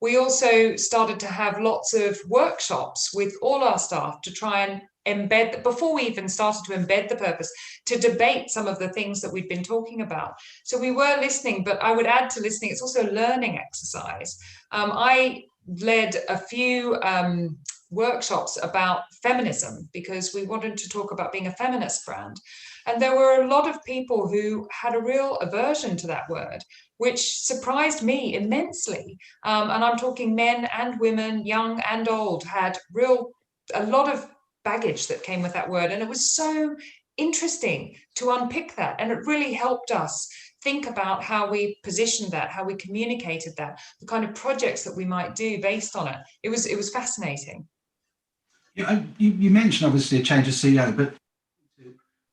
we also started to have lots of workshops with all our staff to try and embed, before we even started to embed the purpose, to debate some of the things that we've been talking about. So we were listening, but I would add to listening, it's also a learning exercise. I led a few workshops about feminism because we wanted to talk about being a feminist brand. And there were a lot of people who had a real aversion to that word, which surprised me immensely. And I'm talking men and women, young and old, had a lot of baggage that came with that word. And it was so interesting to unpick that. And it really helped us think about how we positioned that, how we communicated that, the kind of projects that we might do based on it. It was fascinating. Yeah, you mentioned obviously a change of CEO, but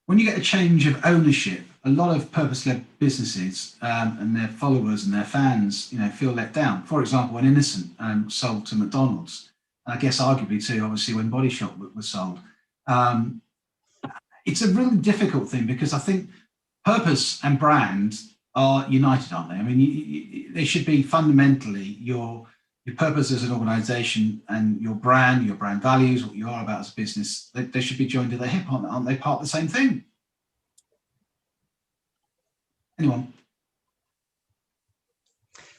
when you get a change of ownership, a lot of purpose-led businesses and their followers and their fans, you know, feel let down. For example, when Innocent sold to McDonald's, I guess arguably too, obviously when Body Shop was sold, it's a really difficult thing because I think purpose and brand are united, aren't they? I mean, they should be fundamentally your purpose as an organization and your brand values, what you are about as a business, they should be joined at the hip, aren't they? Part of the same thing. Anyone?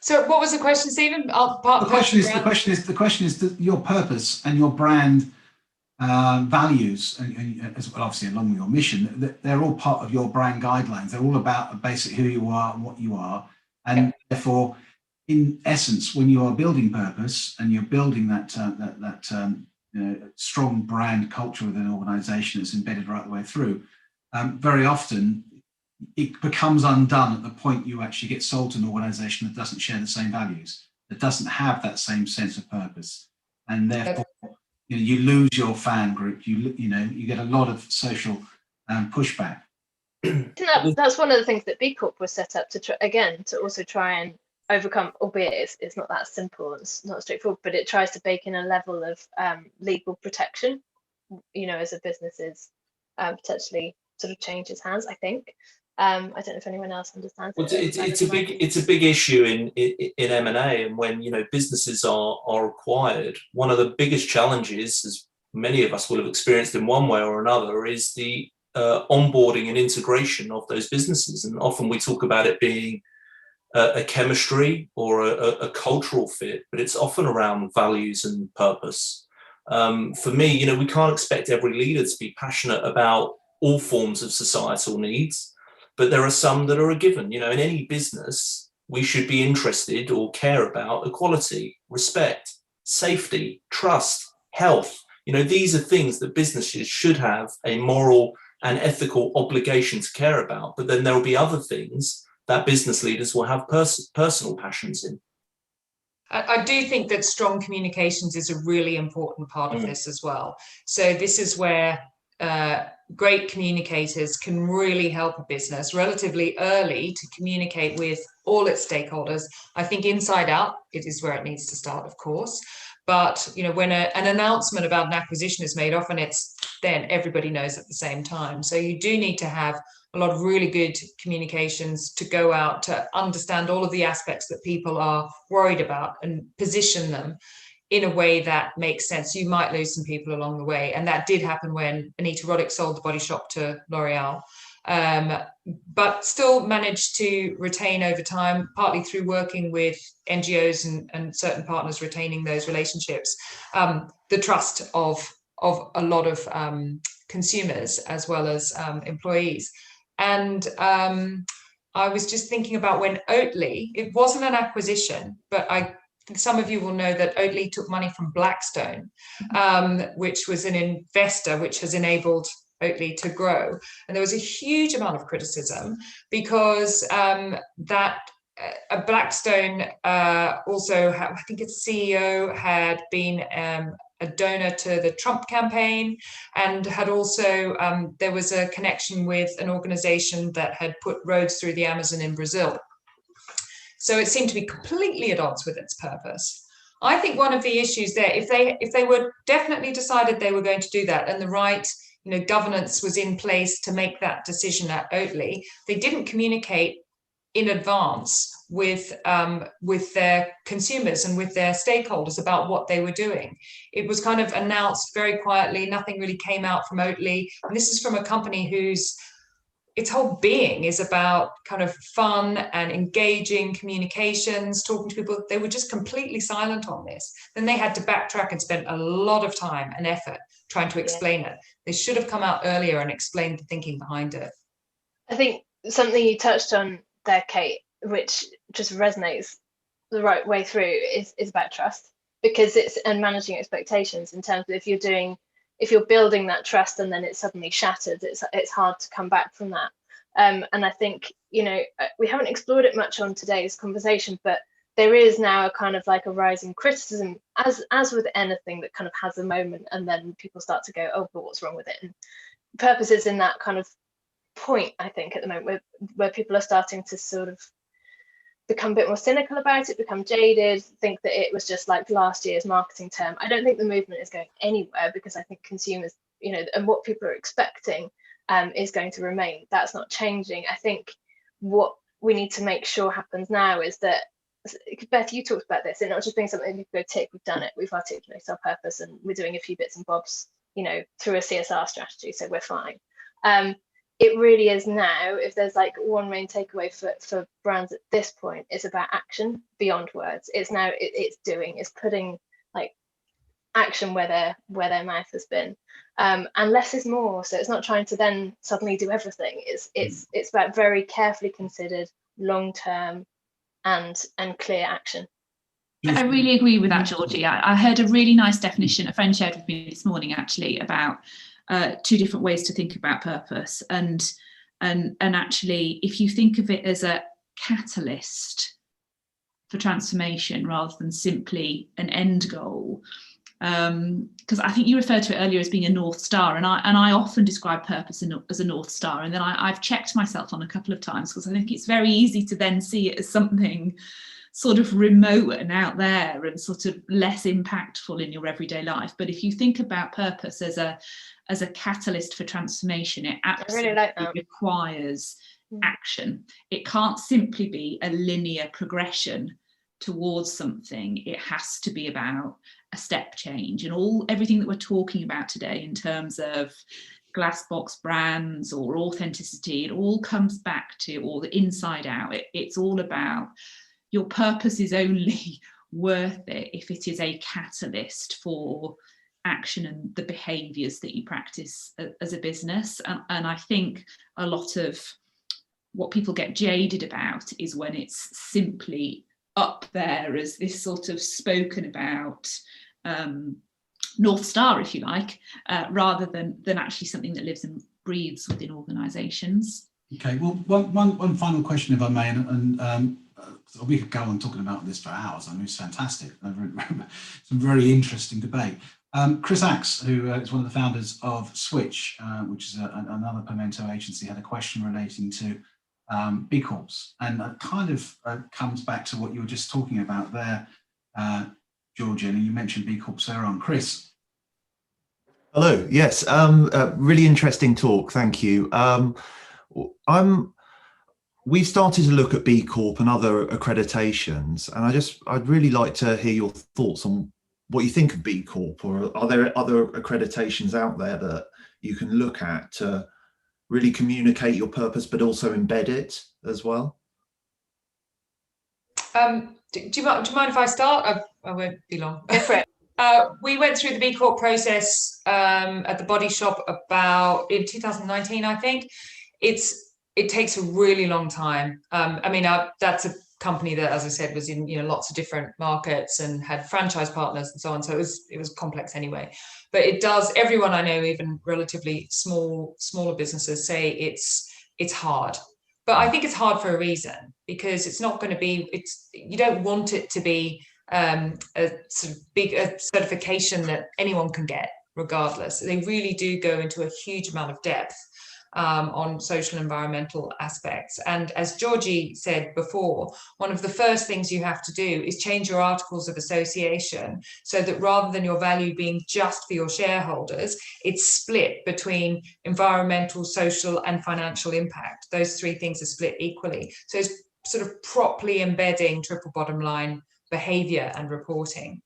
So what was the question, Stephen? The question is that your purpose and your brand values, and as well, obviously along with your mission, they're all part of your brand guidelines. They're all about basically who you are and what you are. And therefore, in essence, when you are building purpose and you're building that you know, strong brand culture within an organization that's embedded right the way through, very often it becomes undone at the point you actually get sold to an organization that doesn't share the same values, that doesn't have that same sense of purpose. And therefore, you know, you lose your fan group, you get a lot of social pushback. That's one of the things that BCorp was set up to to also try and overcome, albeit it's not that simple, it's not straightforward, but it tries to bake in a level of legal protection, you know, as a business is potentially sort of changes hands, I think. I don't know if anyone else understands. Well, it's a big issue in M&A, and when, you know, businesses are acquired, one of the biggest challenges, as many of us will have experienced in one way or another, is the onboarding and integration of those businesses. And often we talk about it being a chemistry or a cultural fit, but it's often around values and purpose. For me, you know, we can't expect every leader to be passionate about all forms of societal needs, but there are some that are a given. You know, in any business, we should be interested or care about equality, respect, safety, trust, health. You know, these are things that businesses should have a moral and ethical obligation to care about, but then there will be other things that business leaders will have personal passions in. I do think that strong communications is a really important part of this as well. So this is where great communicators can really help a business relatively early to communicate with all its stakeholders. I think inside out, it is where it needs to start, of course. But, you know, when an announcement about an acquisition is made, often it's then everybody knows at the same time. So you do need to have a lot of really good communications to go out to understand all of the aspects that people are worried about and position them in a way that makes sense. You might lose some people along the way. And that did happen when Anita Roddick sold the Body Shop to L'Oreal, but still managed to retain over time, partly through working with NGOs and certain partners retaining those relationships, the trust of a lot of consumers as well as employees. And I was just thinking about when Oatly, it wasn't an acquisition, but I think some of you will know that Oatly took money from Blackstone, which was an investor which has enabled Oatly to grow. And there was a huge amount of criticism because Blackstone also, I think its CEO had been a donor to the Trump campaign, and had also, there was a connection with an organization that had put roads through the Amazon in Brazil. So it seemed to be completely at odds with its purpose. I think one of the issues there, if they were definitely decided they were going to do that, and the right governance was in place to make that decision at Oatly, they didn't communicate in advance with their consumers and with their stakeholders about what they were doing. It was kind of announced very quietly. Nothing really came out from Oatly. And this is from a company whose its whole being is about kind of fun and engaging communications, talking to people. They were just completely silent on this. Then they had to backtrack and spend a lot of time and effort trying to explain it. They should have come out earlier and explained the thinking behind it. I think something you touched on there, Kate, which just resonates the right way through, is about trust, because it's and managing expectations in terms of if you're building that trust and then it's suddenly shattered, it's hard to come back from that. And I think, we haven't explored it much on today's conversation, but there is now a kind of like a rising criticism, as with anything that kind of has a moment, and then people start to go, oh, but what's wrong with it? And purpose is in that kind of point, I think, at the moment where people are starting to sort of become a bit more cynical about it, become jaded, think that it was just like last year's marketing term. I don't think the movement is going anywhere, because I think consumers, and what people are expecting is going to remain. That's not changing. I think what we need to make sure happens now is that, Beth, you talked about this, and not just being something we go tick, we've done it, we've articulated our purpose, and we're doing a few bits and bobs, through a CSR strategy, so we're fine. It really is now, if there's like one main takeaway for brands at this point, it's about action beyond words. It's now it's putting like action where their mouth has been, and less is more. So it's not trying to then suddenly do everything. It's about very carefully considered, long term, and clear action. I really agree with that, Georgie. I heard a really nice definition a friend shared with me this morning, actually, about two different ways to think about purpose, and actually, if you think of it as a catalyst for transformation rather than simply an end goal, because I think you referred to it earlier as being a North Star, and I often describe purpose as a North Star, and then I've checked myself on a couple of times, because I think it's very easy to then see it as something sort of remote and out there and sort of less impactful in your everyday life. But if you think about purpose as a catalyst for transformation, it absolutely requires action. It can't simply be a linear progression towards something. It has to be about a step change, and everything that we're talking about today in terms of glass box brands or authenticity, it all comes back to, or the inside out, it's all about your purpose is only worth it if it is a catalyst for action and the behaviours that you practice as a business. And I think a lot of what people get jaded about is when it's simply up there as this sort of spoken about North Star, if you like, rather than actually something that lives and breathes within organisations. Okay, well, one final question, if I may, and we could go on talking about this for hours. I mean, it's fantastic. Some very interesting debate. Chris Axe, who is one of the founders of Switch, which is another Pimento agency, had a question relating to BCorps, and it kind of comes back to what you were just talking about there, Georgie, and you mentioned BCorps earlier on. Chris, Hello. Yes. Really interesting talk. Thank you. We started to look at B Corp and other accreditations, and I'd really like to hear your thoughts on what you think of B Corp, or are there other accreditations out there that you can look at to really communicate your purpose, but also embed it as well? Do you mind if I start? I won't be long. Go for it. We went through the B Corp process at the Body Shop about in 2019, I think. It takes a really long time. I mean, that's a company that, as I said, was in lots of different markets and had franchise partners and so on. So it was complex anyway. But it does. Everyone I know, even relatively smaller businesses, say it's hard. But I think it's hard for a reason, because it's not going to be. You don't want it to be a sort of big certification that anyone can get, regardless. They really do go into a huge amount of depth on social and environmental aspects. And as Georgie said before, one of the first things you have to do is change your articles of association so that rather than your value being just for your shareholders, it's split between environmental, social, and financial impact. Those three things are split equally. So it's sort of properly embedding triple bottom line behavior and reporting.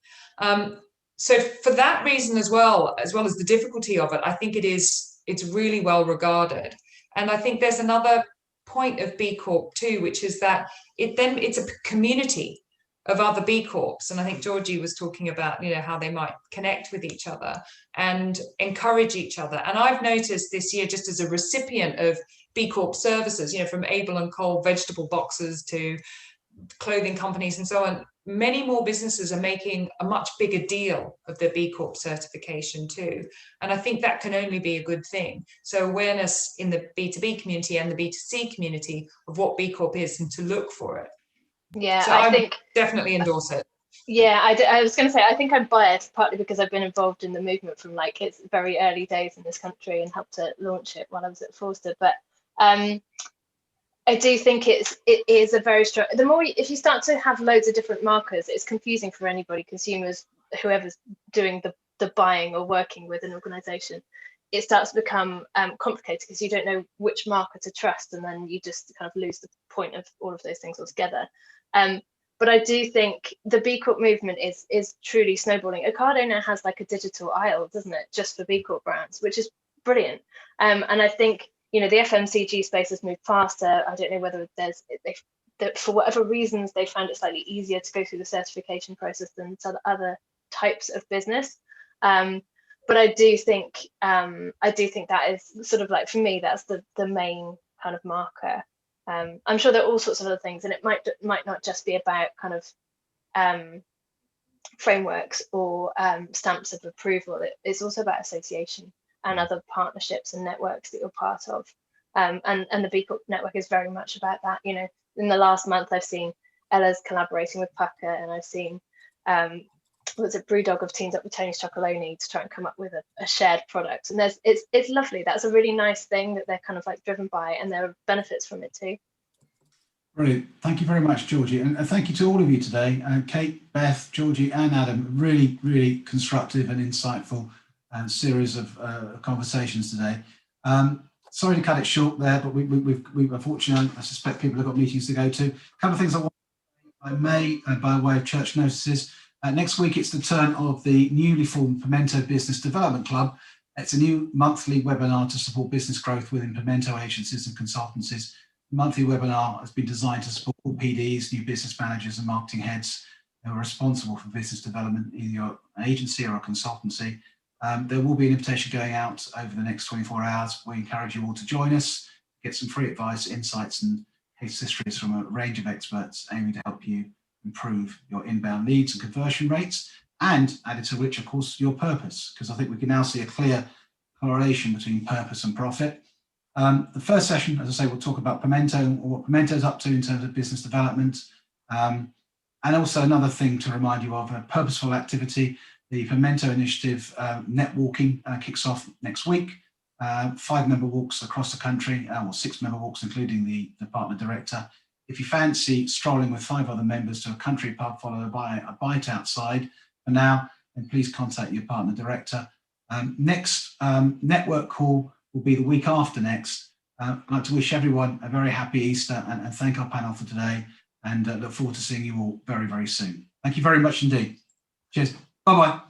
So for that reason as well as the difficulty of it, I think it's really well regarded. And I think there's another point of B Corp too, which is that it's a community of other B Corps. And I think Georgie was talking about, how they might connect with each other and encourage each other. And I've noticed this year, just as a recipient of B Corp services, from Abel and Cole vegetable boxes to clothing companies and so on, many more businesses are making a much bigger deal of their B Corp certification too. And I think that can only be a good thing. So awareness in the B2B community and the B2C community of what B Corp is and to look for it. Yeah, so I think definitely endorse it. Yeah, I was going to say, I think I'm biased partly because I've been involved in the movement from its very early days in this country and helped to launch it while I was at Forster. But I do think it is a very strong. The more if you start to have loads of different markers, it's confusing for anybody, consumers, whoever's doing the buying or working with an organisation. It starts to become complicated because you don't know which marker to trust, and then you just kind of lose the point of all of those things altogether. But I do think the B Corp movement is truly snowballing. Ocado now has a digital aisle, doesn't it, just for B Corp brands, which is brilliant. And I think the FMCG space has moved faster. I don't know whether that for whatever reasons they found it slightly easier to go through the certification process than other types of business. But I do think that is sort of for me, that's the main kind of marker. I'm sure there are all sorts of other things, and it might not just be about kind of frameworks or stamps of approval. It's also about association and other partnerships and networks that you're part of. And the B Corp network is very much about that. In the last month, I've seen Ella's collaborating with Pucker, and I've seen Brewdog have teamed up with Tony's Chocolonely to try and come up with a shared product. And it's lovely. That's a really nice thing that they're kind of driven by, and there are benefits from it too. Brilliant. Thank you very much, Georgie. And thank you to all of you today. Kate, Beth, Georgie and Adam, really, really constructive and insightful series of conversations today. Sorry to cut it short there, but we've unfortunately, I suspect people have got meetings to go to. A couple of things I may, by way of church notices. Next week, it's the turn of the newly formed Pimento Business Development Club. It's a new monthly webinar to support business growth within Pimento agencies and consultancies. The monthly webinar has been designed to support all PDs, new business managers and marketing heads who are responsible for business development in your agency or a consultancy. There will be an invitation going out over the next 24 hours. We encourage you all to join us, get some free advice, insights and case histories from a range of experts aiming to help you improve your inbound leads and conversion rates, and added to which, of course, your purpose, because I think we can now see a clear correlation between purpose and profit. The first session, as I say, we'll talk about Pimento and what Pimento's up to in terms of business development. And also another thing to remind you of, a purposeful activity. The Pimento Initiative netwalking kicks off next week. 5-member walks across the country, or 6-member walks, including the partner director. If you fancy strolling with 5 other members to a country pub followed by a bite outside, for now, then please contact your partner director. Next network call will be the week after next. I'd like to wish everyone a very happy Easter and thank our panel for today, and look forward to seeing you all very, very soon. Thank you very much indeed. Cheers. Bye-bye.